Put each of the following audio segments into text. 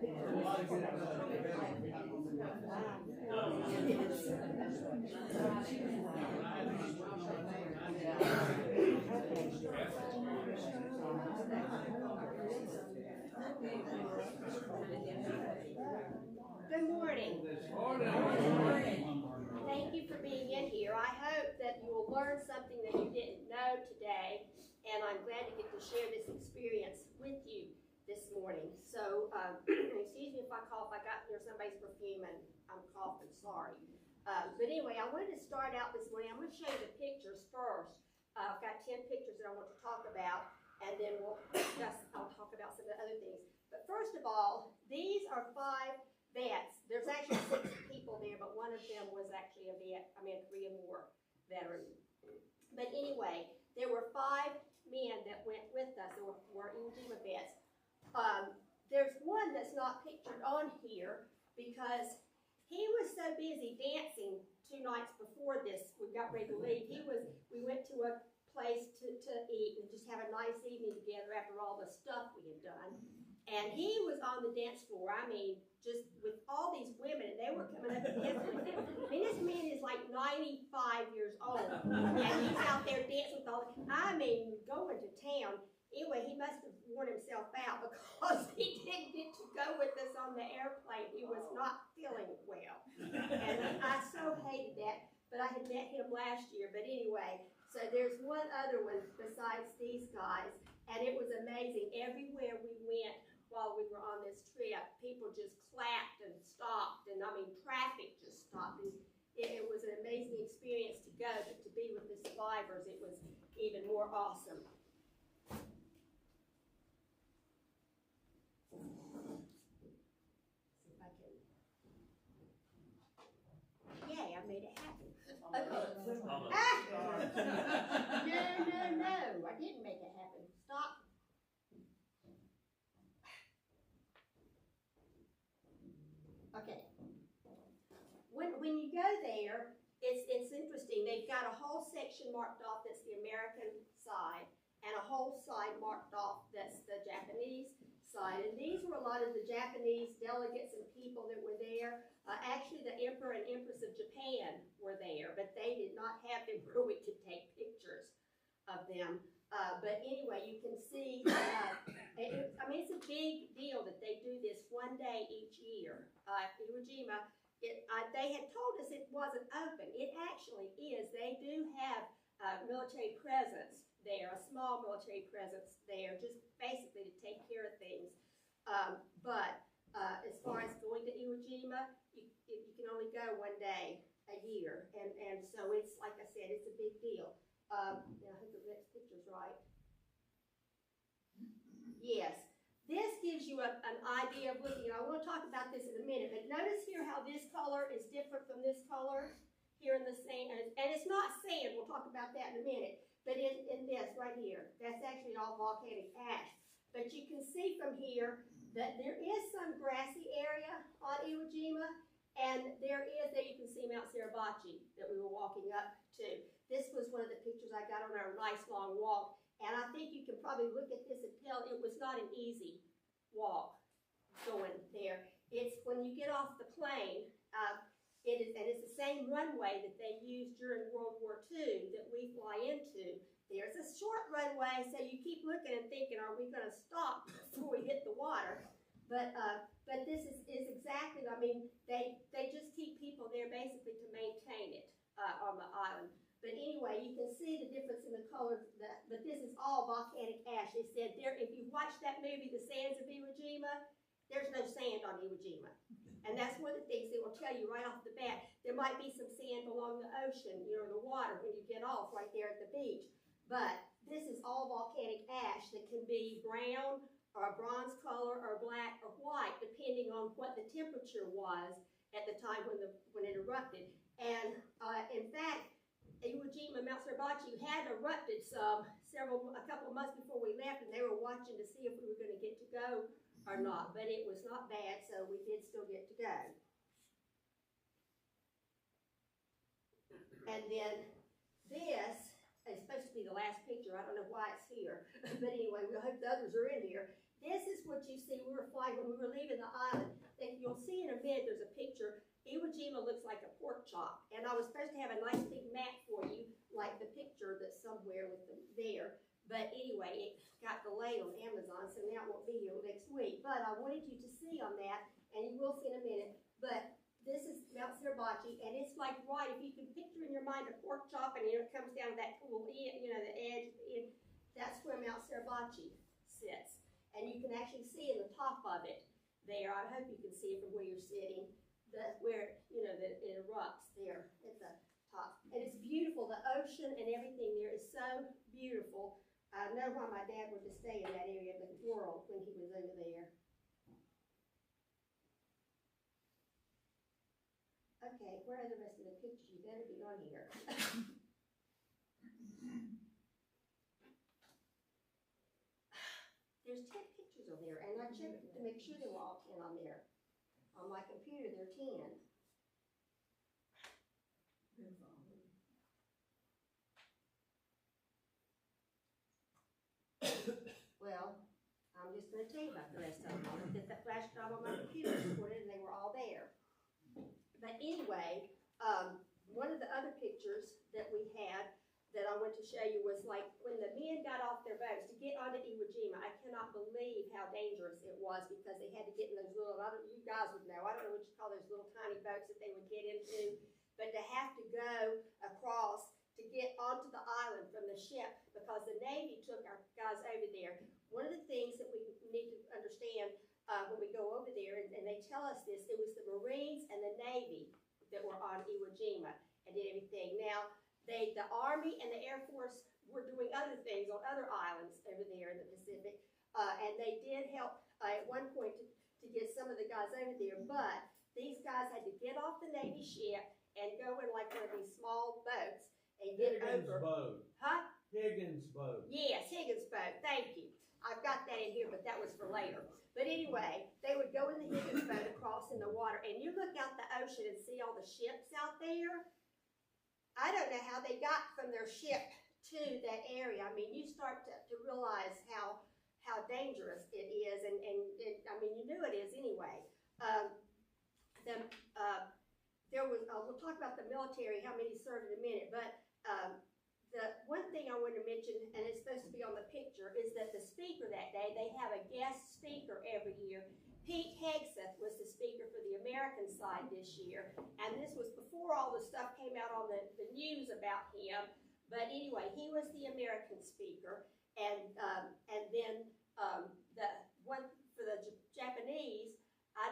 Good morning. Thank you for being in here. I hope that you will learn something that you didn't know today, and I'm glad to get to share this experience with you this morning. So, excuse me if I cough. I got near somebody's perfume and I'm coughing, sorry. But anyway, I wanted to start out this morning. I'm going to show you the pictures first. I've got 10 pictures that I want to talk about, and then I'll talk about some of the other things. But first of all, these are 5 vets. There's actually 6 people there, but one of them was actually a vet. I mean, 3 War veteran. But anyway, there were 5 men that went with us that were Iwo Jima vets. There's one that's not pictured on here because he was so busy dancing 2 nights before this. We got ready to leave. We went to a place to eat and just have a nice evening together after all the stuff we had done. And he was on the dance floor, I mean, just with all these women, and they were coming up and dancing with him. I mean, this man is like 95 years old, and he's out there dancing with all the, I mean, going to town. Anyway, he must have worn himself out because he didn't get to go with us on the airplane. He was not feeling well. And I so hated that, but I had met him last year. But anyway, so there's one other one besides these guys, and it was amazing. Everywhere we went while we were on this trip, people just clapped and stopped, and I mean, traffic just stopped. And it was an amazing experience to go, but to be with the survivors, it was even more awesome. See if I can. Yay, I made it happen. Okay. No, I didn't make it happen. Stop. Okay. When you go there, it's interesting. They've got a whole section marked off that's the American side, and a whole side marked off that's the Japanese side. And these were a lot of the Japanese delegates and people that were there. Actually, the Emperor and Empress of Japan were there, but they did not have them where we could take pictures of them. But anyway, you can see, I mean, it's a big deal that they do this one day each year. Iwo Jima, they had told us it wasn't open. It actually is. They do have military presence there, a small military presence there, just basically to take care of things. But as far as going to Iwo Jima, you can only go one day a year. And so it's, like I said, it's a big deal. Now, I hope the next picture's right. Yes. This gives you an idea of looking. I want to talk about this in a minute, but notice here how this color is different from this color here in the sand. And it's not sand. We'll talk about that in a minute. But in this right here, that's actually all volcanic ash. But you can see from here that there is some grassy area on Iwo Jima, and there you can see Mount Suribachi that we were walking up to. This was one of the pictures I got on our nice long walk, and I think you can probably look at this and tell it was not an easy walk going there. It's when you get off the plane, it's the same runway that they used during World War II that we fly into. There's a short runway, so you keep looking and thinking, are we going to stop before we hit the water? But this is exactly, I mean, they just keep people there basically to maintain it on the island. But anyway, you can see the difference in the colors, but this is all volcanic ash. They said there, if you watch that movie, The Sands of Iwo Jima, there's no sand on Iwo Jima. And that's one of the things they will tell you right off the bat. There might be some sand along the ocean, you know, the water when you get off right there at the beach. But this is all volcanic ash that can be brown or a bronze color or black or white, depending on what the temperature was at the time when it erupted. And in fact, Iwo Jima, Mount Suribachi had erupted a couple of months before we left, and they were watching to see if we were going to get to go or not. But it was not bad, so we did still get to go. And then this is supposed to be the last picture. I don't know why it's here, but anyway, we hope the others are in here. this is what you see. We were flying when we were leaving the island. And you'll see in a minute, there's a picture. Iwo Jima looks like a pork chop. And I was supposed to have a nice big map for you, like the picture that's somewhere with them there. But anyway, it got delayed on Amazon, so now it won't be here next week. But I wanted you to see on that, and you will see in a minute. But this is Mount Suribachi, and it's like right, if you can picture in your mind a pork chop, and it comes down to that little end, the edge, that's where Mount Suribachi sits. And you can actually see in the top of it there. I hope you can see it from where you're sitting. Where that it erupts there at the top, and it's beautiful. The ocean and everything there is so beautiful. I know why my dad wanted to stay in that area of the world when he was over there. Okay, where are the rest of the pictures? You better be on here. There's 10 pictures on there, and I checked to make sure they were all 10 on there. On my computer, they're 10. Well, I'm just going to tell you about the rest of them. I looked at that flash drive on my computer this morning, and they were all there. But anyway, one of the other pictures that we had that I want to show you was like when the men got off their boats to get onto Iwo Jima. I cannot believe how dangerous it was because they had to get in those little, you guys would know, I don't know what you call those little tiny boats that they would get into, but to have to go across to get onto the island from the ship because the Navy took our guys over there. One of the things that we need to understand when we go over there, and they tell us this, it was the Marines and the Navy that were on Iwo Jima and did everything. Now, the Army and the Air Force were doing other things on other islands over there in the Pacific, and they did help at one point to get some of the guys over there, but these guys had to get off the Navy ship and go in like one of these small boats and get Higgins over. boat. Huh? Higgins boat. Yes, Higgins boat, thank you. I've got that in here, but that was for later. But anyway, they would go in the Higgins boat across in the water, and you look out the ocean and see all the ships out there. I don't know how they got from their ship to that area. I mean, you start to realize how dangerous it is, and I mean, you knew it is anyway. We'll talk about the military, how many served in a minute, but the one thing I want to mention, and it's supposed to be on the picture, is that the speaker that day, they have a guest speaker every year. Pete Hegseth was the speaker for the American side this year, and this was before all the stuff came out on the news about him. But anyway, he was the American speaker, and then the one for the Japanese, I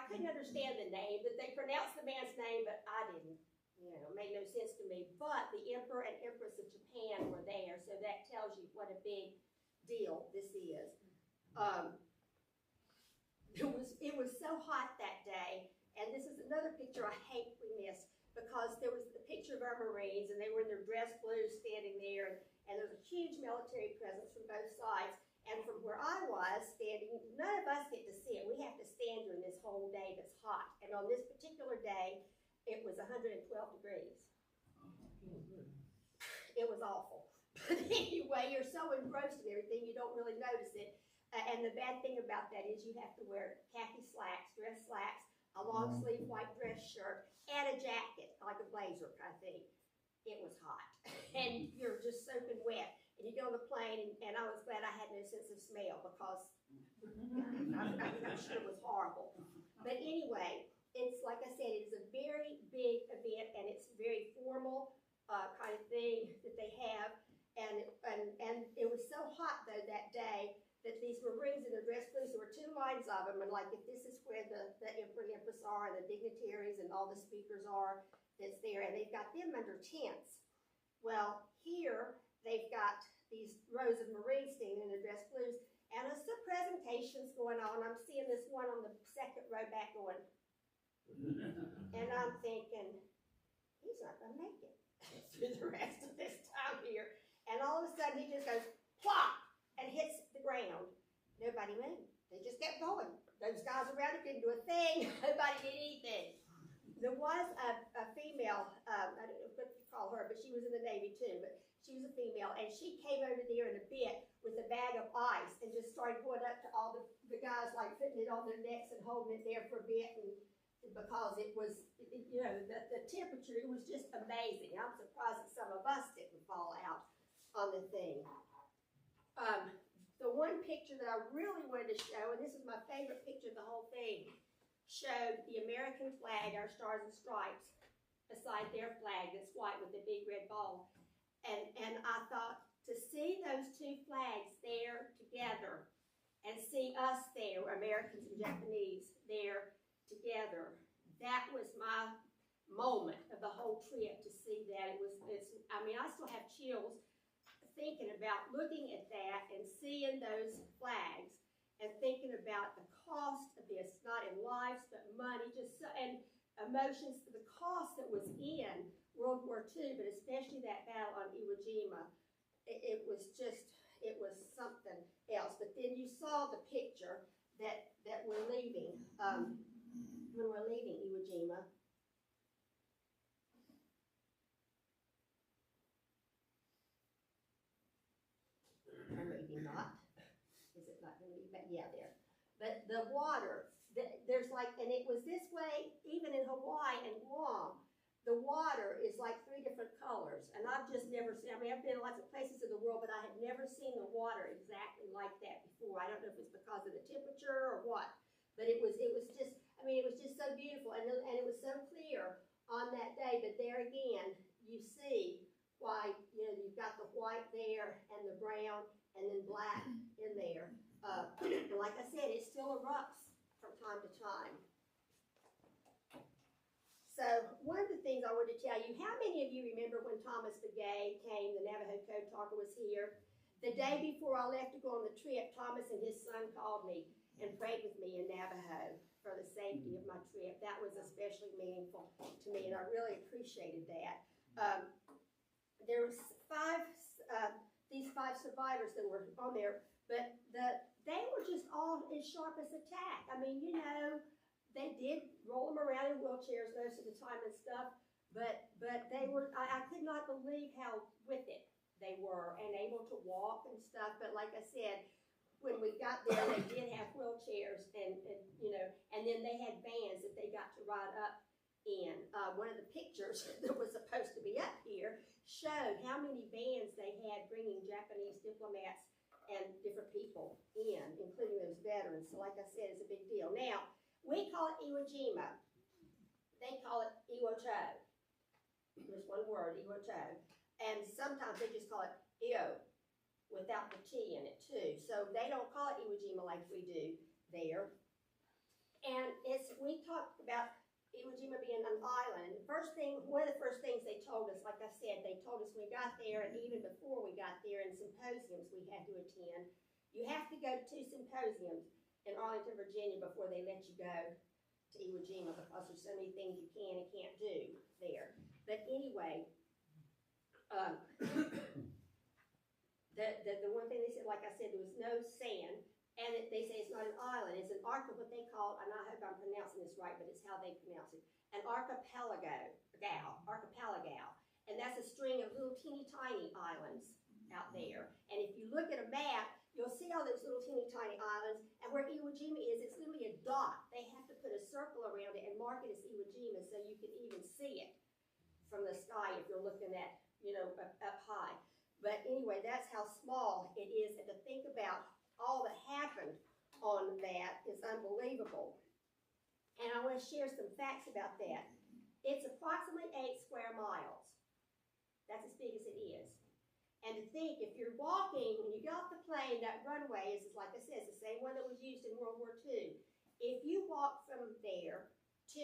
couldn't understand the name, that they pronounced the man's name, but I didn't. It made no sense to me. But the Emperor and Empress of Japan were there, so that tells you what a big deal this is. It was so hot that day, and this is another picture I hate we missed, because there was the picture of our Marines, and they were in their dress blues standing there, and there was a huge military presence from both sides. And from where I was standing, none of us get to see it. We have to stand during this whole day that's hot. And on this particular day, it was 112 degrees. It was awful. But anyway, you're so engrossed in everything, you don't really notice it. And the bad thing about that is you have to wear khaki slacks, dress slacks, a long sleeve white dress shirt, and a jacket, like a blazer kind of thing. It was hot. And you're just soaking wet. And you get on the plane, and I was glad I had no sense of smell, because I'm sure it was horrible. But anyway, it's like I said, it is a very big event, and it's very formal kind of thing that they have. And it was so hot, though, that day, that these Marines in their dress blues, there were two lines of them, and like if this is where the Emperor and Empress are, and the dignitaries and all the speakers are, that's there, and they've got them under tents. Well, here, they've got these rows of Marines standing in their dress blues, and there's some presentations going on. I'm seeing this one on the second row back going, and I'm thinking, he's not going to make it through the rest of this time here. And all of a sudden, he just goes, plop, and hits the ground. Nobody moved. They just kept going. Those guys around it didn't do a thing. Nobody did anything. There was a female, I don't know what you call her, but she was in the Navy too, but she was a female, and she came over there in a bit with a bag of ice and just started going up to all the guys, like putting it on their necks and holding it there for a bit, and because it was, you know, the temperature, it was just amazing. I'm surprised that some of us didn't fall out on the thing. The one picture that I really wanted to show, and this is my favorite picture of the whole thing, showed the American flag, our stars and stripes, beside their flag that's white with the big red ball. And I thought, to see those two flags there together and see us there, Americans and Japanese, there together, that was my moment of the whole trip, to see that. I mean, I still have chills thinking about looking at that and seeing those flags and thinking about the cost of this, not in lives, but money, just so, and emotions, the cost that was in World War II, but especially that battle on Iwo Jima. It was something else. But then you saw the picture that we're leaving, when we're leaving Iwo Jima. Or maybe not. Is it not going to be back? Yeah, there. But the water, there's like, and it was this way even in Hawaii and Guam. The water is like 3 different colors, and I've just never seen, I mean, I've been in lots of places in the world, but I had never seen the water exactly like that before. I don't know if it's because of the temperature or what, but it was just, I mean, it was just so beautiful, and it was so clear on that day. But there again, you see why, you know, you've got the white there and the brown and then black in there. And like I said, it still erupts from time to time. So one of the things I wanted to tell you, how many of you remember when Thomas Begay came, the Navajo Code Talker was here? The day before I left to go on the trip, Thomas and his son called me and prayed with me in Navajo for the safety of my trip. That was especially meaningful to me, and I really appreciated that. There was these 5 survivors that were on there, but they were just all as sharp as a tack. I mean, you know, they did roll them around in wheelchairs most of the time and stuff, but they were, I could not believe how with it they were and able to walk and stuff. But like I said, when we got there, they did have wheelchairs and you know, and then they had vans that they got to ride up in. One of the pictures that was supposed to be up here showed how many vans they had bringing Japanese diplomats and different people in, including those veterans. So like I said, it's a big deal. Now, we call it Iwo Jima. They call it Iwo-cho. There's one word, Iwo-cho. And sometimes they just call it Io, without the T in it too. So they don't call it Iwo Jima like we do there. And we talked about Iwo Jima being an island. One of the first things they told us, like I said, they told us when we got there, and even before we got there, in symposiums we had to attend, you have to go to 2 symposiums in Arlington, Virginia, before they let you go to Iwo Jima, because there's so many things you can and can't do there. But anyway, the one thing they said, like I said, there was no sand, and they say it's not an island, it's an what they call, and I hope I'm pronouncing this right, but it's how they pronounce it, an archipelago, and that's a string of little teeny tiny islands out there. And if you look at a map, you'll see all those little teeny tiny islands, and where Iwo Jima is, it's literally a dot. They have to put a circle around it and mark it as Iwo Jima so you can even see it from the sky if you're looking at, you know, up high. But anyway, that's how small it is, and to think about all that happened on that is unbelievable. And I want to share some facts about that. It's approximately 8 square miles. That's as big as it is. And to think, if you're walking, when you get off the plane, that runway is, like I said, it's the same one that was used in World War II. If you walk from there to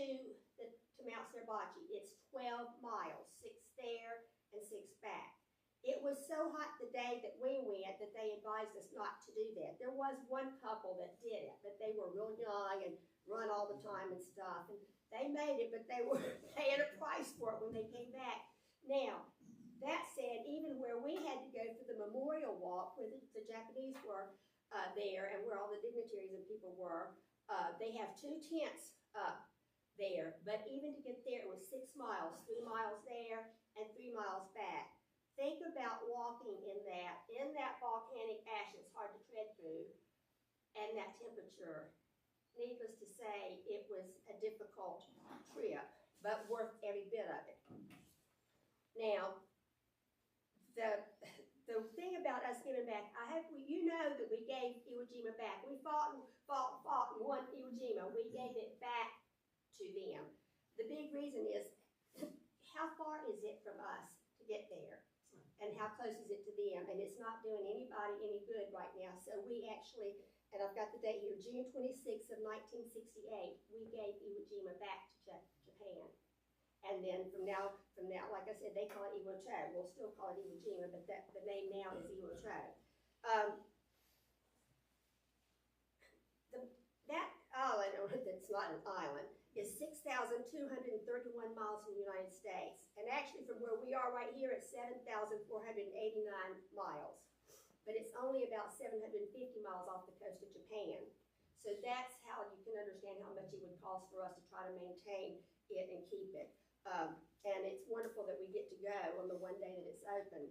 Mount Suribachi, it's 12 miles, 6 there and 6 back. It was so hot the day that we went that they advised us not to do that. There was one couple that did it, but they were real young and run all the time and stuff. And they made it, but they were paying a price for it when they came back. Now, that said, even where we had to go for the memorial walk, where the Japanese were there and where all the dignitaries and people were, they have 2 tents up there. But even to get there, it was 6 miles, 3 miles there and 3 miles back. think about walking in that volcanic ash that's hard to tread through, and that temperature. Needless to say, it was a difficult trip, but worth every bit of it. Now, the thing about us giving back, you know that we gave Iwo Jima back. We fought and won Iwo Jima. We gave it back to them. The big reason is, how far is it from us to get there? And how close is it to them? And it's not doing anybody any good right now. So we actually, and I've got the date here, June 26th of 1968, we gave Iwo Jima back to Japan. And then from now, like I said, they call it Iwo Cho. We'll still call it Iwo Jima, but the name now is Iwo Cho. That island, or it's not an island, is 6,231 miles in the United States. And actually from where we are right here, it's 7,489 miles. But it's only about 750 miles off the coast of Japan. So that's how you can understand how much it would cost for us to try to maintain it and keep it. And it's wonderful that we get to go on the one day that it's open.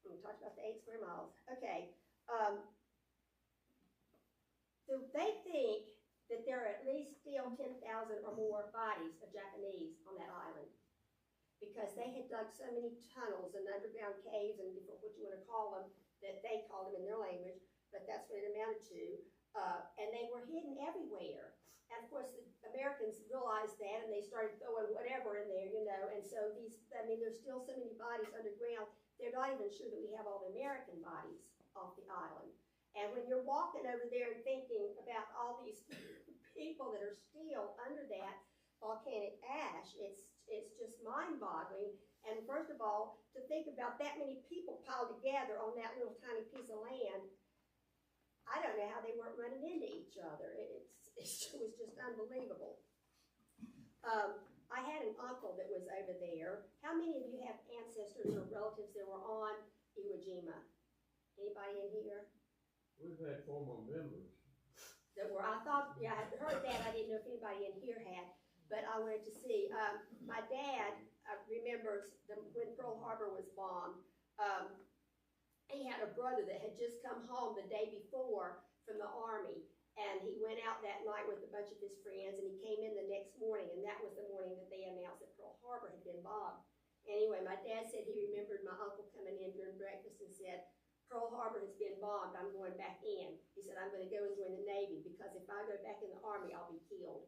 We talked about the 8 square miles. Okay. So they think that there are at least still 10,000 or more bodies of Japanese on that island, because they had dug so many tunnels and underground caves and different, what you want to call them, that they called them in their language, but that's what it amounted to. And they were hidden everywhere. And of course, the Americans realized that, and they started throwing whatever in there, you know. And so there's still so many bodies underground. They're not even sure that we have all the American bodies off the island. And when you're walking over there and thinking about all these people that are still under that volcanic ash, it's just mind-boggling. And first of all, to think about that many people piled together on that little tiny piece of land, I don't know how they weren't running into each other. It was just unbelievable. I had an uncle that was over there. How many of you have ancestors or relatives that were on Iwo Jima? Anybody in here? We've had former members. That were, I thought, yeah, I had heard that. I didn't know if anybody in here had, but I wanted to see. My dad remembers when Pearl Harbor was bombed. He had a brother that had just come home the day before from the Army, and he went out that night with a bunch of his friends, and he came in the next morning, and that was the morning that they announced that Pearl Harbor had been bombed. Anyway, my dad said he remembered my uncle coming in during breakfast and said, Pearl Harbor has been bombed, I'm going back in. He said, I'm going to go and join the Navy, because if I go back in the Army, I'll be killed.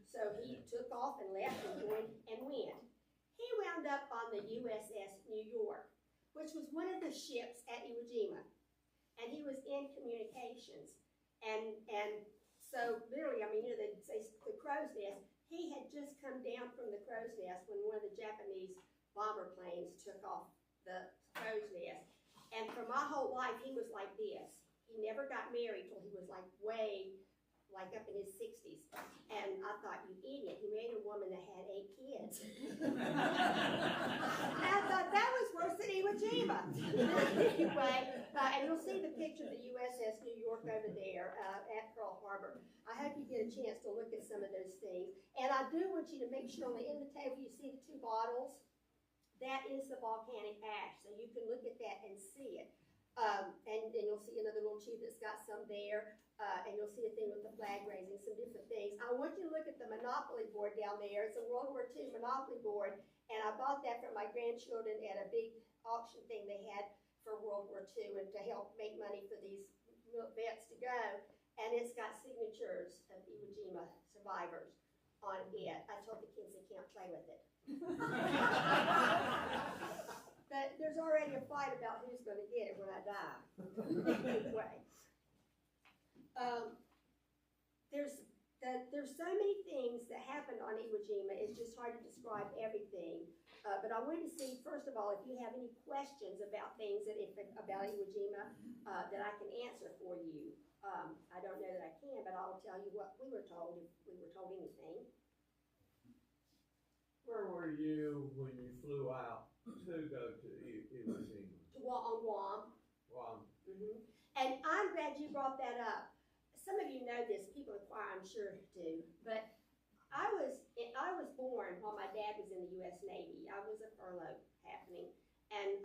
So he took off and left and joined and went. He wound up on the USS New York, which was one of the ships at Iwo Jima. And he was in communications. And so literally, I mean, you know, they say the crow's nest, he had just come down from the crow's nest when one of the Japanese bomber planes took off the crow's nest. And for my whole life, he was like this. He never got married till he was like up in his 60s. And I thought, you idiot, he married a woman that had 8 kids. And I thought, that was worse than Iwo Jima. Anyway, and you'll see the picture of the USS New York over there at Pearl Harbor. I hope you get a chance to look at some of those things. And I do want you to make sure on the end of the table you see the 2 bottles. That is the volcanic ash, so you can look at that and see it. And you'll see another little tube that's got some there, and you'll see a thing with the flag raising, some different things. I want you to look at the Monopoly board down there. It's a World War II Monopoly board, and I bought that for my grandchildren at a big auction thing they had for World War II and to help make money for these vets to go. And it's got signatures of Iwo Jima survivors on it. I told the kids they can't play with it. But there's already a fight about who's going to get it when I die. Anyway, there's so many things that happened on Iwo Jima. It's just hard to describe everything. But I wanted to see, first of all, if you have any questions about things about Iwo Jima that I can answer for you. I don't know that I can, but I'll tell you what we were told if we were told anything. Where were you when you flew out to go to Iwo Jima? On Guam. Guam. Mm-hmm. And I'm glad you brought that up. Some of you know this, people in choir I'm sure do, but I was born while my dad was in the U.S. Navy. I was a furlough happening, and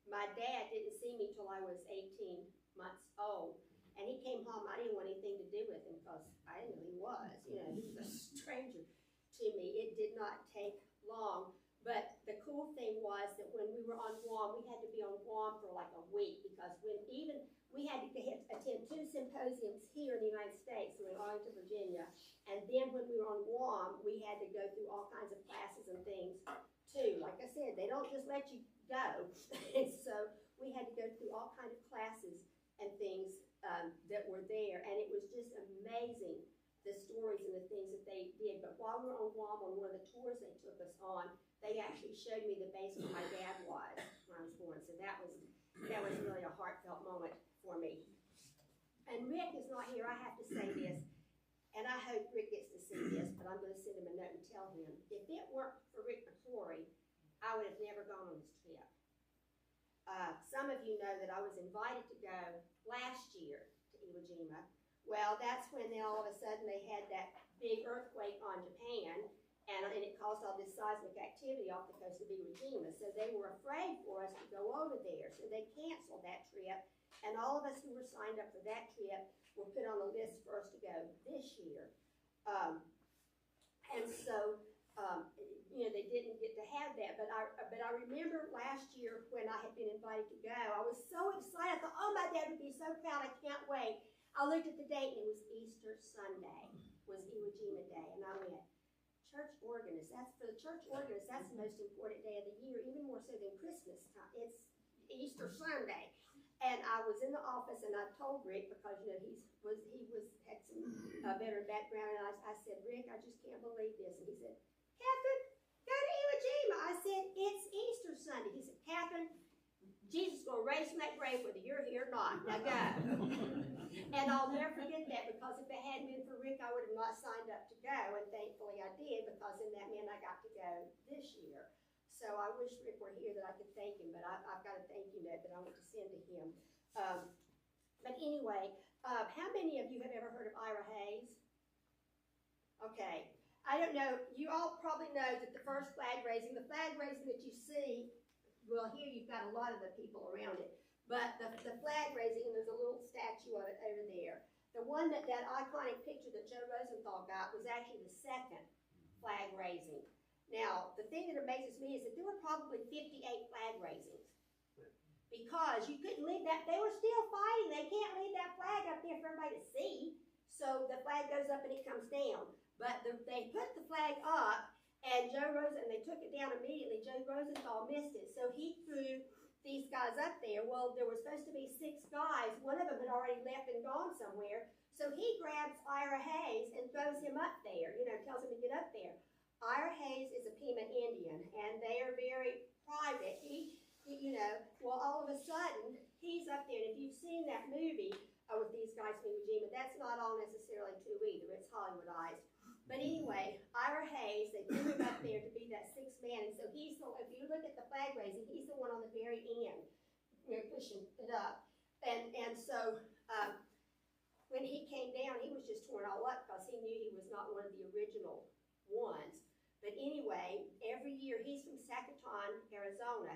my dad didn't see me till I was 18 months old, and he came home. I didn't want anything to do with him because I didn't know who he was. You know, he was a stranger to me. It did not take long, but the cool thing was that when we were on Guam, we had to be on Guam for like a week because we had to attend 2 symposiums here in the United States, so in Arlington, Virginia. And then when we were on Guam, we had to go through all kinds of classes and things too. Like I said, they don't just let you go. And so we had to go through all kinds of classes and things that were there. And it was just amazing, the stories and the things that they did. But while we were on Guam, on one of the tours they took us on, they actually showed me the base where my dad was when I was born. So that was really a heartfelt moment for me. And Rick is not here. I have to say this. And I hope Rick gets to see this, but I'm going to send him a note and tell him, if it weren't for Rick McClory, I would have never gone on this trip. Some of you know that I was invited to go last year to Iwo Jima. Well, that's when then all of a sudden they had that big earthquake on Japan, and it caused all this seismic activity off the coast of Iwo Jima. So they were afraid for us to go over there, so they canceled that trip. And all of us who were signed up for that trip were put on the list for us to go this year. And so, you know, they didn't get to have that. But I remember last year when I had been invited to go, I was so excited. I thought, oh, my dad would be so proud. I can't wait. I looked at the date, and it was Easter Sunday, was Iwo Jima Day. And I went, church organist, for the church organist, that's the most important day of the year, even more so than Christmas time. It's Easter Sunday. And I was in the office, and I told Rick, because you know he had some veteran background, and I said, Rick, I just can't believe this. And he said, Catherine, go to Iwo Jima. I said, it's Easter Sunday. He said, Catherine, Jesus is going to raise from that grave whether you're here or not. Now go. And I'll never forget that, because if it hadn't been for Rick, I would have not signed up to go, and thankfully I did, because then that meant I got to go this year. So I wish Rick were here that I could thank him, but I've got a thank you note that I want to send to him. But anyway, how many of you have ever heard of Ira Hayes? Okay. I don't know. You all probably know that the first flag raising that you see, well, here you've got a lot of the people around it, but the flag raising, and there's a little statue of it over there. The one that iconic picture that Joe Rosenthal got was actually the second flag raising. Now, the thing that amazes me is that there were probably 58 flag raisings, because you couldn't leave that. They were still fighting. They can't leave that flag up there for everybody to see. So the flag goes up and it comes down. But they put the flag up, and they took it down immediately. Joe Rosenthal missed it, so he threw these guys up there. Well, there were supposed to be 6 guys. One of them had already left and gone somewhere. So he grabs Ira Hayes and throws him up there. You know, tells him to get up there. Ira Hayes is a Pima Indian, and they are very private. You know, well, all of a sudden, he's up there, and if you've seen that movie with these guys from Iwo Jima, that's not all necessarily true either. It's Hollywoodized. But anyway, Ira Hayes, they threw him up there to be that 6th man, and so if you look at the flag raising, he's the one on the very end, you know, pushing it up. And so when he came down, he was just torn all up, because he knew he was not one of the original ones. But anyway, every year, he's from Sacaton, Arizona,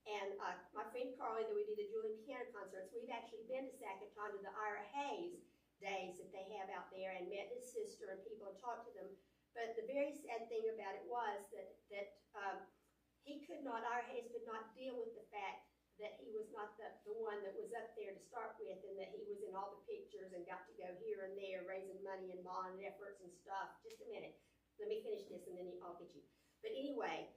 and my friend Carly, that we do the Julie piano concerts, we've actually been to Sacaton to the Ira Hayes days that they have out there, and met his sister and people and talked to them. But the very sad thing about it was that Ira Hayes could not deal with the fact that he was not the one that was up there to start with, and that he was in all the pictures and got to go here and there raising money and bond efforts and stuff. Just a minute. Let me finish this, and then I'll get you. But anyway,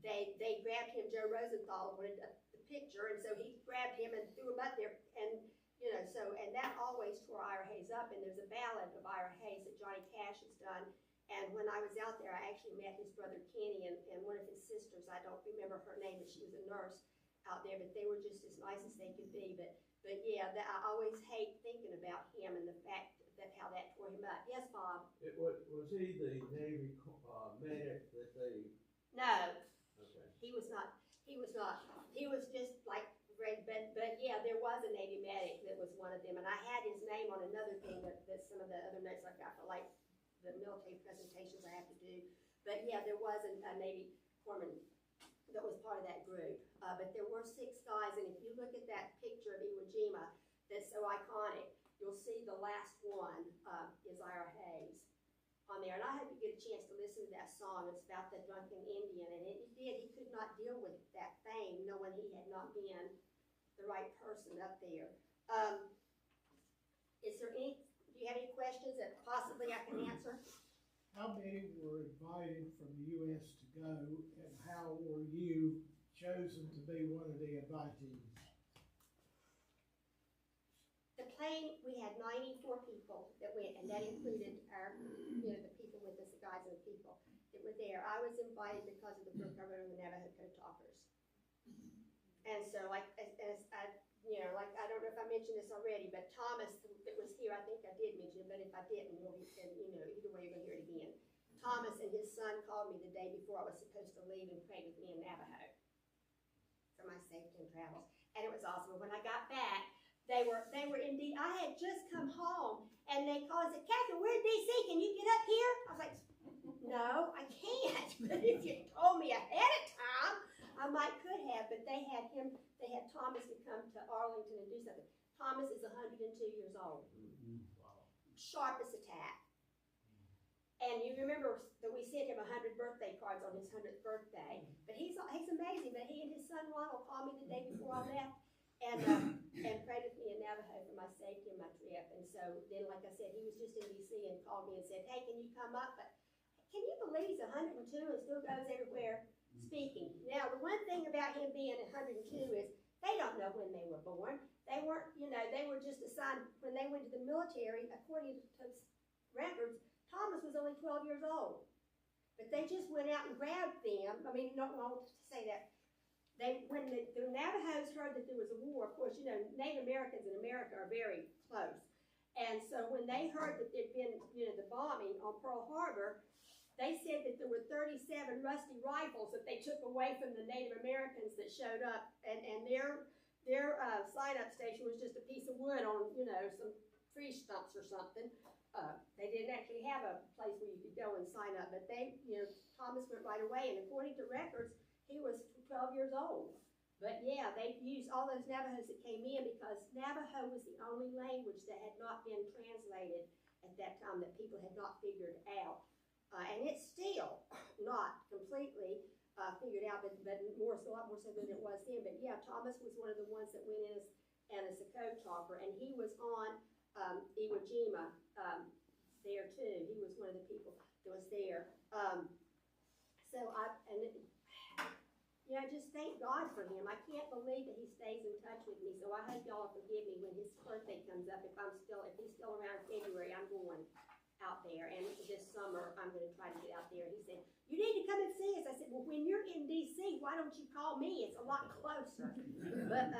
they grabbed him. Joe Rosenthal wanted the picture, and so he grabbed him and threw him up there, and you know, and that always tore Ira Hayes up. And there's a ballad of Ira Hayes that Johnny Cash has done. And when I was out there, I actually met his brother Kenny and one of his sisters. I don't remember her name, but she was a nurse out there. But they were just as nice as they could be. But yeah, I always hate thinking about him and the fact that how that tore him up. Yes, Bob. Was he the Navy medic that they? No. Okay. He was not. He was not. He was just like. But yeah, there was a Navy medic that was one of them, and I had his name on another thing that some of the other notes I got for like the military presentations I have to do. But yeah, there was a Navy corpsman that was part of that group. But there were 6 guys, and if you look at that picture of Iwo Jima that's so iconic, you'll see the last one is Ira Hayes on there. And I hope you get a chance to listen to that song. It's about the drunken Indian, and he could not deal with that fame knowing he had not been the right person up there. Do you have any questions that possibly I can answer? How many were invited from the U.S. to go, and how were you chosen to be one of the invitees? The plane, we had 94 people that went, and that included our, the people with us, the guys and the people that were there. I was invited because of the book I wrote on the Navajo Code Talkers. And so, like, I don't know if I mentioned this already, but Thomas that was here, I think I did mention it, but if I didn't, either way you're going to hear it again. Thomas and his son called me the day before I was supposed to leave and prayed with me in Navajo for my safety and travels. And it was awesome. When I got back, they were indeed, I had just come home, and they called and said, Catherine, we're in D.C., can you get up here? I was like, no, I can't. But if you told me ahead of time, I could have, but they had Thomas to come to Arlington and do something. Thomas is 102 years old. Wow. Sharpest attack. And you remember that we sent him 100 birthday cards on his 100th birthday. But he's amazing. But he and his son Ronald called me the day before I left and prayed with me in Navajo for my safety and my trip. And so then, like I said, he was just in D.C. and called me and said, hey, can you come up? But can you believe he's 102 and still goes everywhere speaking? Now, the one thing about him being 102 is they don't know when they were born. They weren't, they were just assigned when they went to the military, according to records. Thomas was only 12 years old. But they just went out and grabbed them. I mean, not wrong to say that. When the Navajos heard that there was a war, of course, Native Americans in America are very close. And so when they heard that there'd been, the bombing on Pearl Harbor, they said that there were 37 rusty rifles that they took away from the Native Americans that showed up, and their sign-up station was just a piece of wood on, some tree stumps or something. They didn't actually have a place where you could go and sign up, but Thomas went right away, and according to records, he was 12 years old. But yeah, they used all those Navajos that came in because Navajo was the only language that had not been translated at that time that people had not figured out. And it's still not completely figured out, but a lot more so than it was then. But yeah, Thomas was one of the ones that went in as a code talker, and he was on Iwo Jima there too. He was one of the people that was there. Just thank God for him. I can't believe that he stays in touch with me. So I hope y'all will forgive me when his birthday comes up. If he's still around in February, I'm going out there. And this summer, I'm going to try to get out there. He said, you need to come and see us. I said, well, when you're in D.C., why don't you call me? It's a lot closer. But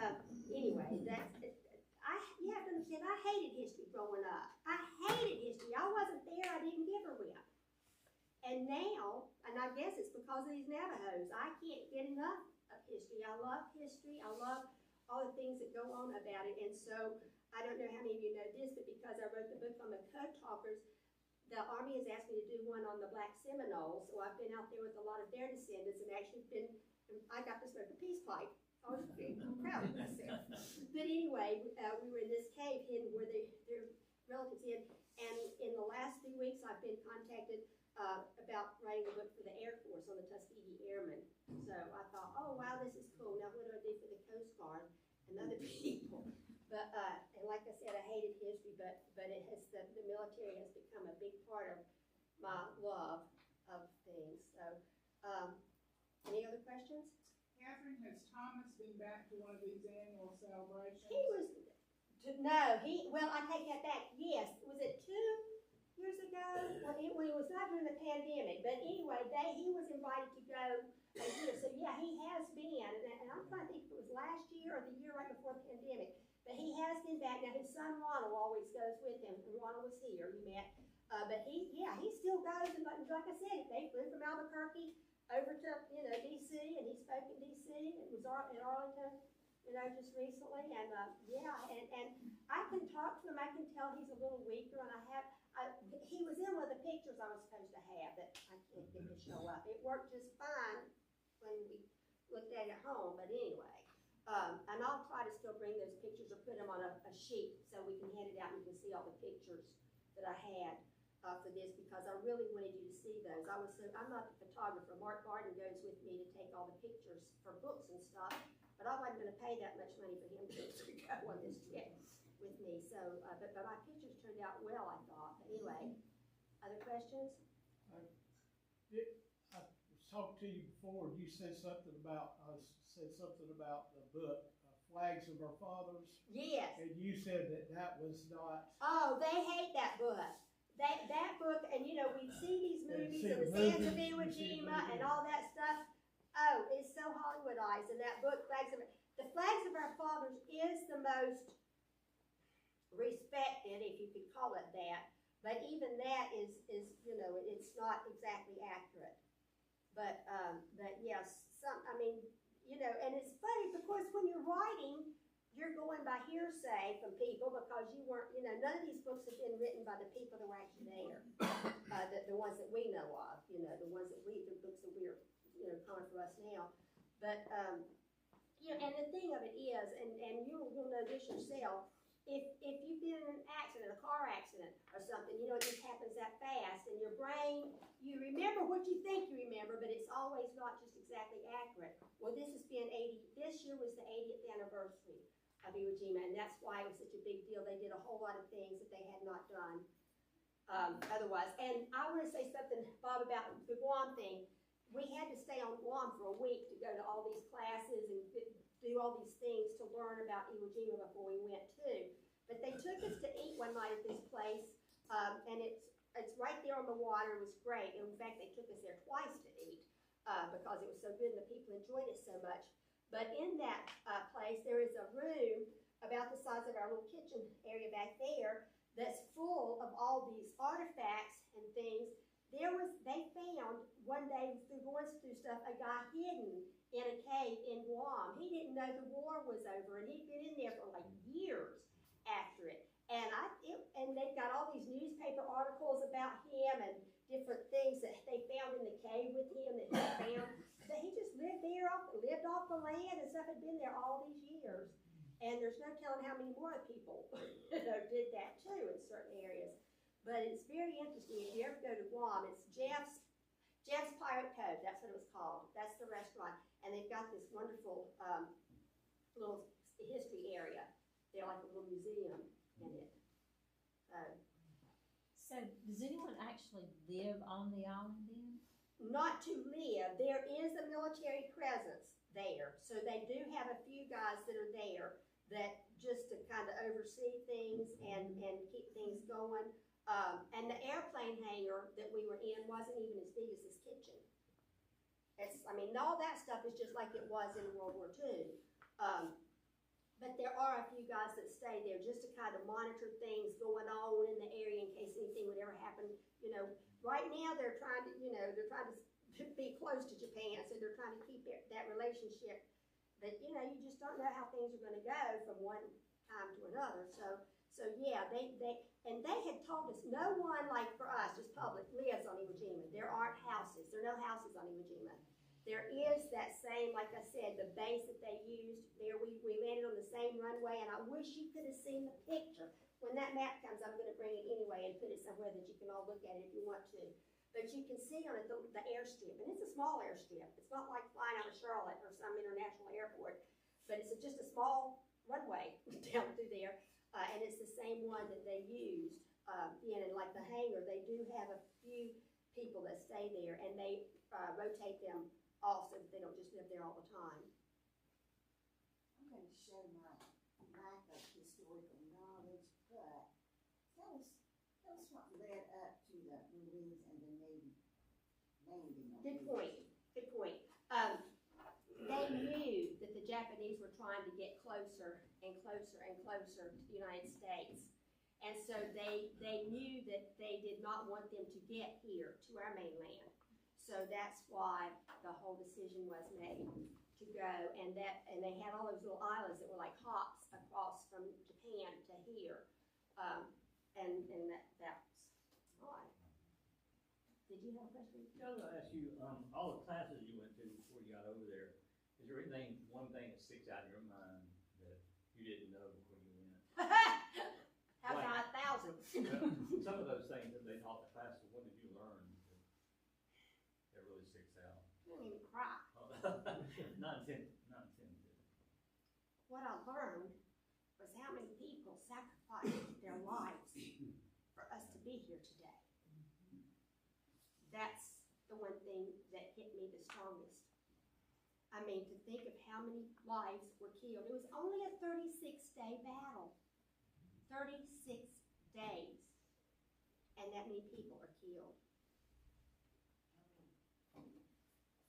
anyway, you have to understand, I hated history growing up. I hated history. I wasn't there. I didn't give a rip. And now, and I guess it's because of these Navajos, I can't get enough of history. I love history. I love all the things that go on about it. And so, I don't know how many of you know this, but because I wrote the book on the Code Talkers, the Army has asked me to do one on the Black Seminoles. So I've been out there with a lot of their descendants and actually I got to smoke a peace pipe. I was very proud of myself. But anyway, we were in this cave hidden where their relatives hid. And in the last 2 weeks, I've been contacted about writing a book for the Air Force on the Tuskegee Airmen. So I thought, oh, wow, this is cool. Now what do I do for the Coast Guard and other people? But, and like I said, I hated history, but it has, the military has become a big part of my love of things. So, any other questions? Catherine, has Thomas been back to one of these annual celebrations? Well, I take that back. Yes, was it 2 years ago? Well, it was not during the pandemic, but anyway, he was invited to go a year. So yeah, he has been, and I'm trying to think if it was last year or the year right before the pandemic, but he has been back. Now his son Ronald always goes with him, and Ronald was here, you met. But he still goes, and like I said, they flew from Albuquerque over to, D.C., and he spoke in D.C., and was in Arlington, just recently, and and I can talk to him. I can tell he's a little weaker, and I he was in one of the pictures I was supposed to have that I can't get to show up. It worked just fine when we looked at it at home, but anyway. And I'll try to still bring those pictures or put them on a sheet so we can hand it out and you can see all the pictures that I had for this, because I really wanted you to see those. I'm not the photographer. Mark Barton goes with me to take all the pictures for books and stuff, but I wasn't going to pay that much money for him to go on this trip with me. So, but my pictures turned out well, I thought. But anyway, other questions? I talked to you before, you said something about the book, Flags of Our Fathers. Yes. And you said that was not. Oh, they hate that book. That book, and you know, we see these movies see and the the Sands of movies, Iwo you see the Jima and movies. all that stuff. Oh, it's so Hollywoodized. And that book, the Flags of Our Fathers, is the most respected, if you could call it that. But even that is you know, it's not exactly accurate. But yes, you know, and it's funny because when you're writing, you're going by hearsay from people because you weren't, you know, none of these books have been written by the people that were actually there. The ones that we know of, you know, the books that we're, you know, coming for us now. But, you know, and the thing of it is, and you'll know this yourself, if you've been in an accident, a car accident or something, you know, it just happens that fast, and your brain, you remember what you think you remember, but it's always not just exactly accurate. Well, this year was the 80th anniversary of Iwo Jima, and that's why it was such a big deal. They did a whole lot of things that they had not done otherwise. And I want to say something, Bob, about the Guam thing. We had to stay on Guam for a week to go to all these classes and do all these things to learn about Iwo Jima before we went too. But they took us to eat one night at this place, and it's right there on the water. It was great. In fact, they took us there twice to eat because it was so good and the people enjoyed it so much. But in that place, there is a room about the size of our little kitchen area back there that's full of all these artifacts and things. They found one day through going through stuff, a guy hidden in a cave in Guam. He didn't know the war was over, and he'd been in there for like years after it. And they've got all these newspaper articles about him and different things that they found in the cave with him that he found. So he just lived off the land and stuff, had been there all these years. And there's no telling how many more people you know, did that too in certain areas. But it's very interesting. If you ever go to Guam, it's Jeff's Pirate Cove. That's what it was called. That's the restaurant. And they've got this wonderful little history area. They're like a little museum in it. So does anyone actually live on the island then? Not to live. There is a military presence there. So they do have a few guys that are there that just to kind of oversee things and keep things going. And the airplane hangar that we were in wasn't even as big as this kitchen. All that stuff is just like it was in World War II. But there are a few guys that stay there just to kind of monitor things going on in the area in case anything would ever happen. You know, right now they're trying to be close to Japan, so they're trying to keep that relationship. But you know, you just don't know how things are going to go from one time to another. So yeah, they had told us no one, like for us, just public, lives on Iwo Jima. There aren't houses. There are no houses on Iwo Jima. There is that same, like I said, the base that they used there. We landed on the same runway, and I wish you could have seen the picture. When that map comes, I'm going to bring it anyway and put it somewhere that you can all look at it if you want to. But you can see on it the airstrip, and it's a small airstrip. It's not like flying out of Charlotte or some international airport, but it's just a small runway down through there, and it's the same one that they used. And like the hangar, they do have a few people that stay there, and they rotate them off so that they don't just live there all the time. I'm going to show my lack of historical knowledge, but tell us what led up to the Marines and the Navy landing on Good Iwo point. Jima. Good point. They knew that the Japanese were trying to get closer and closer and closer to the United States. And so they knew that they did not want them to get here to our mainland. So that's why the whole decision was made to go. And they had all those little islands that were like hops across from Japan to here. And that's did you have a question? I was gonna ask you, all the classes you went to before you got over there, is there anything, one thing that sticks out in your mind that you didn't know before you went? How about 1,000? Well, some of those things that they taught the class, what did you learn that really sticks out? You made me cry. Not intended. What I learned was how many people sacrificed their lives for us to be here today. That's the one thing that hit me the strongest. I mean, to think of how many lives were killed. It was only a 36-day battle. 36 days. And that many people are killed.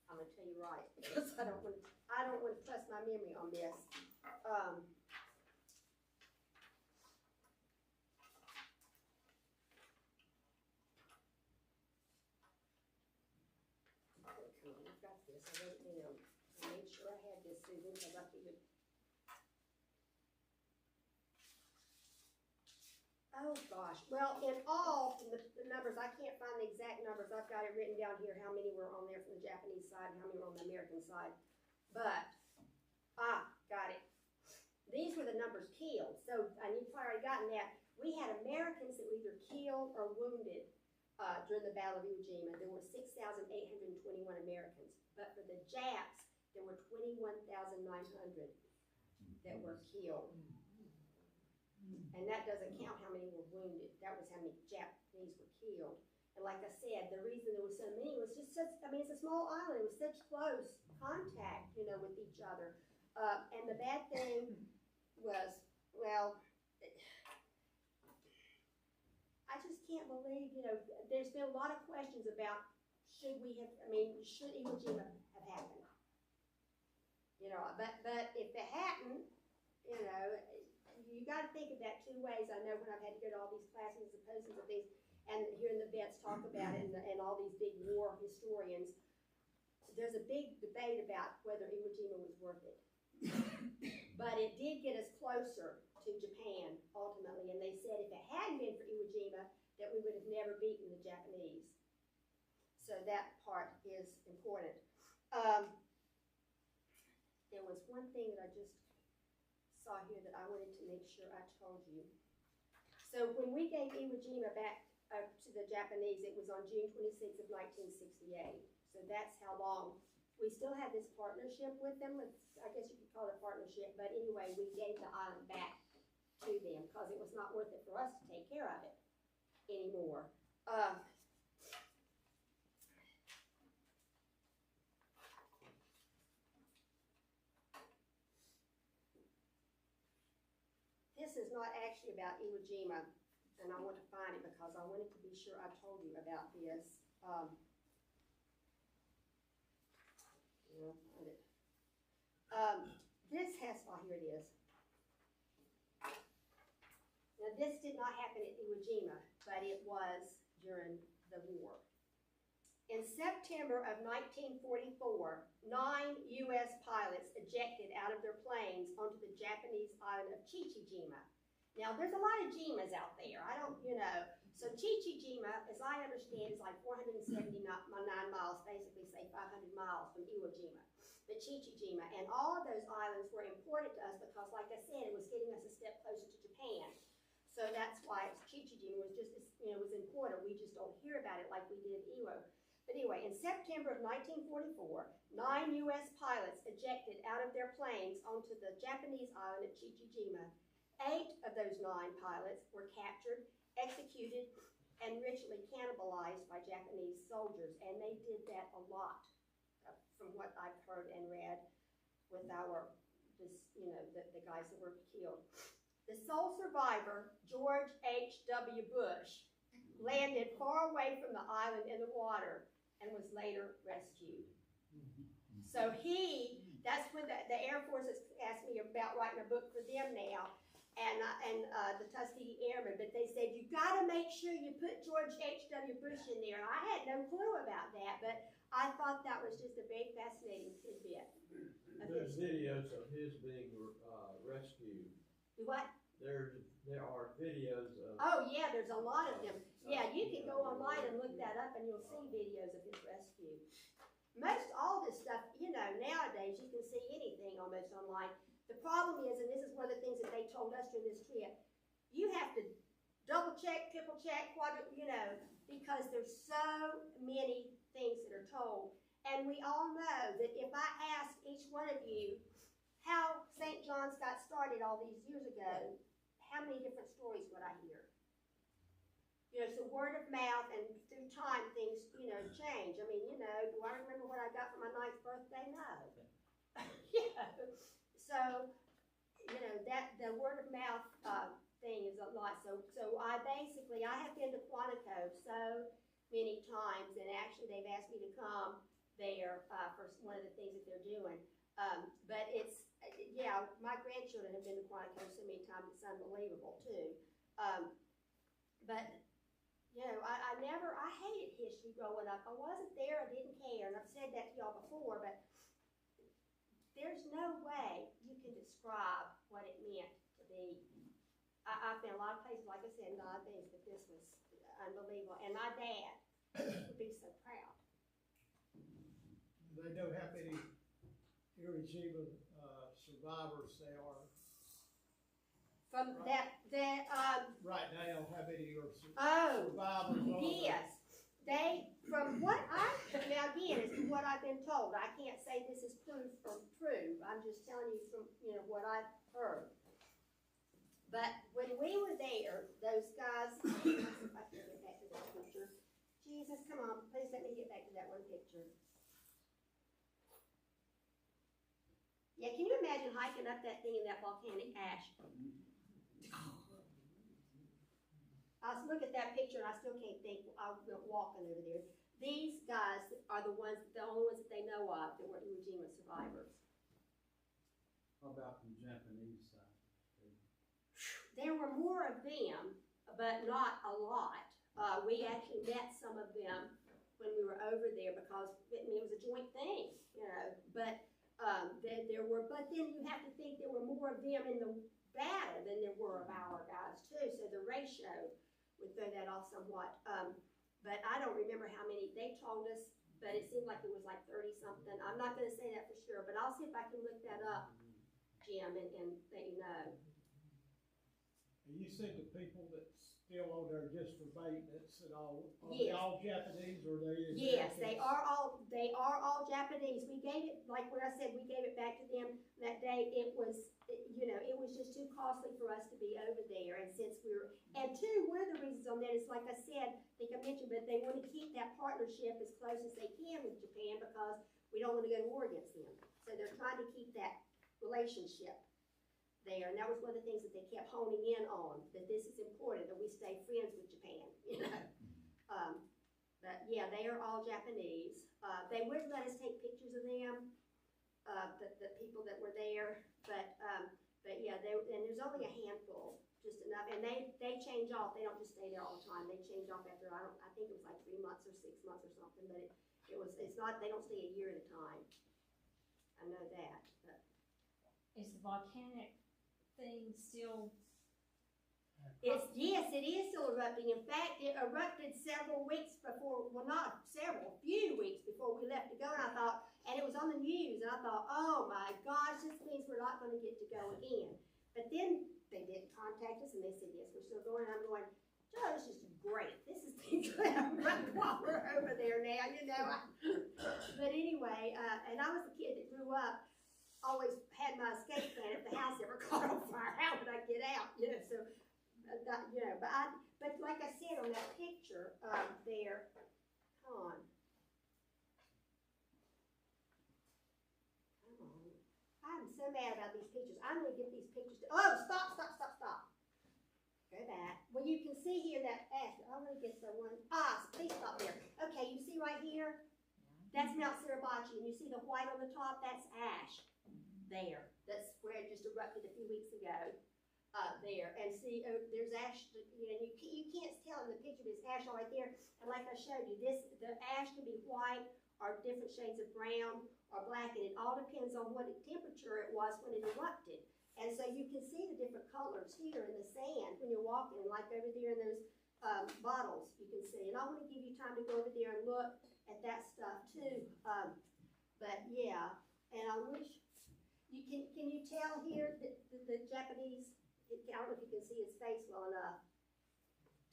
I'm gonna tell you right, because I don't want to trust my memory on this. Come on, I've got this. I wrote it down. I made sure I had this, Susan, because I figured. Oh gosh. Well, in all, the numbers, I can't find the exact numbers. I've got it written down here, how many were on there from the Japanese side and how many were on the American side. But, got it. These were the numbers killed. So, and you've already gotten that. We had Americans that were either killed or wounded during the Battle of Iwo Jima. There were 6,821 Americans. But for the Japs, there were 21,900 that were killed. And that doesn't count how many were wounded. That was how many Japanese were killed. And like I said, the reason there was so many was just such, I mean, it's a small island. It was such close contact, you know, with each other. And the bad thing was, well, I just can't believe, you know, there's been a lot of questions about should Iwo Jima have happened? You know, but if it hadn't, you know, you got to think of that two ways. I know when I've had to go to all these classes and symposiums and things, and hearing the vets talk about it, and all these big war historians, there's a big debate about whether Iwo Jima was worth it. But it did get us closer to Japan, ultimately, and they said if it hadn't been for Iwo Jima, that we would have never beaten the Japanese. So that part is important. There was one thing that I just saw here that I wanted to make sure I told you. So when we gave Iwo Jima back to the Japanese, it was on June 26th of 1968. So that's how long. We still had this partnership with them. I guess you could call it a partnership, but anyway, we gave the island back to them because it was not worth it for us to take care of it anymore. This is not actually about Iwo Jima, and I want to find it because I wanted to be sure I told you about this. This has, here it is. Now this did not happen at Iwo Jima, but it was during the war. In September of 1944, 9 U.S. pilots ejected out of their planes onto the Japanese island of Chichijima. Now, there's a lot of Jimas out there. So Chichijima, as I understand, is like 479 miles, basically say 500 miles from Iwo Jima. But Chichijima, and all of those islands were important to us because, like I said, it was getting us a step closer to Japan. So that's why Chichijima was just, was important. We just don't hear about it like we did Iwo. But anyway, in September of 1944, 9 U.S. pilots ejected out of their planes onto the Japanese island of Chichijima. 8 of those 9 pilots were captured, executed, and ritually cannibalized by Japanese soldiers. And they did that a lot, from what I've heard and read with the guys that were killed. The sole survivor, George H.W. Bush, landed far away from the island in the water and was later rescued. So that's when the Air Force has asked me about writing a book for them now, and the Tuskegee Airmen, but they said, you gotta make sure you put George H.W. Bush in there. And I had no clue about that, but I thought that was just a very fascinating tidbit. There's videos of his being rescued. Do what? there are videos of. Oh, yeah, there's a lot of them. Yeah, you can go online and look that up and you'll see videos of his rescue. Most all this stuff, nowadays you can see anything almost online. The problem is, and this is one of the things that they told us during this trip, you have to double check, triple check, because there's so many things that are told. And we all know that if I ask each one of you how St. John's got started all these years ago, how many different stories would I hear? So word of mouth and through time things, change. I mean, do I remember what I got for my 9th birthday? No. So, that the word of mouth thing is a lot. So I have been to Quantico so many times, and actually they've asked me to come there for one of the things that they're doing. But my grandchildren have been to Quantico so many times, it's unbelievable too. But I hated history growing up. I wasn't there, I didn't care, and I've said that to y'all before, but there's no way you can describe what it meant to be. I've been a lot of places, like I said, God things, but this was unbelievable. And my dad would be so proud. They know how many Iwo Jima survivors there are. From Right. that Right now, how many are oh, survivors are there? yes. From what now again, is what I've been told. I can't say this is proof or true. I'm just telling you from, what I've heard. But when we were there, those guys, let's see if I can get back to that picture. Jesus, come on, please let me get back to that one picture. Yeah, can you imagine hiking up that thing in that volcanic ash? I was looking at that picture and I still can't think. I went walking over there. These guys are the only ones that they know of that were Iwo Jima survivors. How about the Japanese side? There were more of them, but not a lot. We actually met some of them when we were over there because it was a joint thing, But there were. But then you have to think there were more of them in the battle than there were of our guys too. So the ratio would throw that off somewhat. But I don't remember how many they told us, but it seemed like it was like 30 something. I'm not going to say that for sure, but I'll see if I can look that up, Jim, and let you know. And you said the people that still on there just for maintenance and all, are Yes. they all Japanese or are they? Yes, they are all Japanese. We gave it, like what I said, we gave it back to them that day. It was just too costly for us to be over there. And since and two, one of the reasons on that is, like I said, I think I mentioned, but they want to keep that partnership as close as they can with Japan because we don't want to go to war against them. So they're trying to keep that relationship there. And that was one of the things that they kept honing in on, that this is important, that we stay friends with Japan, But yeah, they are all Japanese. They wouldn't let us take pictures of them, the people that were there, but yeah, and there's only a handful, just enough, and they change off. They don't just stay there all the time. They change off after I think it was like 3 months or 6 months or something, but it's not. They don't stay a year at a time. I know that. But. Is the volcanic thing still? Yes, it is still erupting. In fact, it erupted several weeks before, well, not several, a few weeks before we left to go. And I thought, and it was on the news, and I thought, oh my gosh, this means we're not going to get to go again. But then they did contact us, and they said, yes, we're still going. And I'm going, Joe, this is great. This is great while we're over there now, But anyway, and I was the kid that grew up, always had my escape plan. If the house ever caught on fire, how would I get out? So. But like I said on that picture there, come on. I'm so mad about these pictures. I'm going to get these pictures. Stop. Go back. Well, you can see here that ash. I'm going to get the one. Please stop there. Okay, you see right here? That's Mount Suribachi, and you see the white on the top? That's ash there. That's where it just erupted a few weeks ago. There, and see, there's ash, you can't tell in the picture, there's ash all right there, and like I showed you, the ash can be white, or different shades of brown, or black, and it all depends on what temperature it was when it erupted. And so you can see the different colors here in the sand when you're walking, like over there in those bottles you can see. And I want to give you time to go over there and look at that stuff too. But yeah, and I wish you can you tell here that the Japanese, I don't know if you can see his face well enough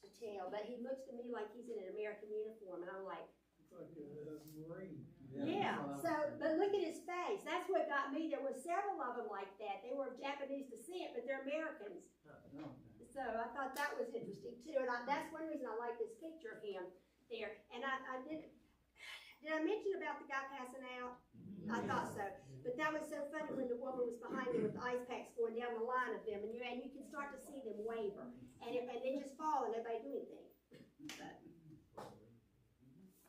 to tell, but he looks to me like he's in an American uniform, and I'm like, It's like a Marine. yeah, so, but look at his face. That's what got me. There were several of them like that. They were of Japanese descent, but they're Americans. So I thought that was interesting too. And that's one reason I like this picture of him there. And I did I mention about the guy passing out? I thought so. But that was so funny when the woman was behind him with the ice packs going down the line of them. And you can start to see them waver. And they just fall and nobody do anything. But,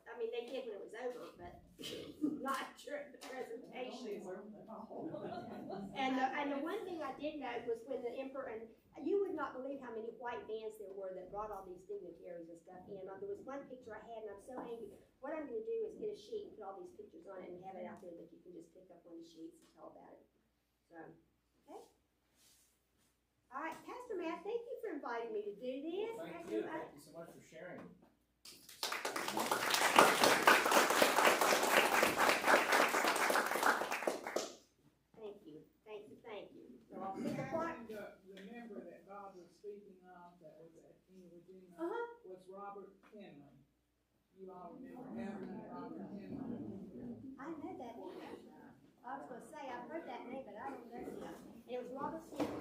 I mean, they did when it was over, but not during the presentation. And the one thing I did note was when the emperor, and you would not believe how many white vans there were that brought all these dignitaries and stuff in. There was one picture I had, and I'm so angry. What I'm going to do is get a sheet and put all these pictures on it and have it out there that you can just pick up on the sheets and tell about it. So, okay. All right, Pastor Matt, thank you for inviting me to do this. Well, thank you so much for sharing. Thank you. So I'll pick a part. The member that Bob was speaking of that was at King Regina was Robert Kenley. You all remember Robert Kenley? I know that name. I was going to say, I've heard that name, but I don't know him. And it was Robert Kenley.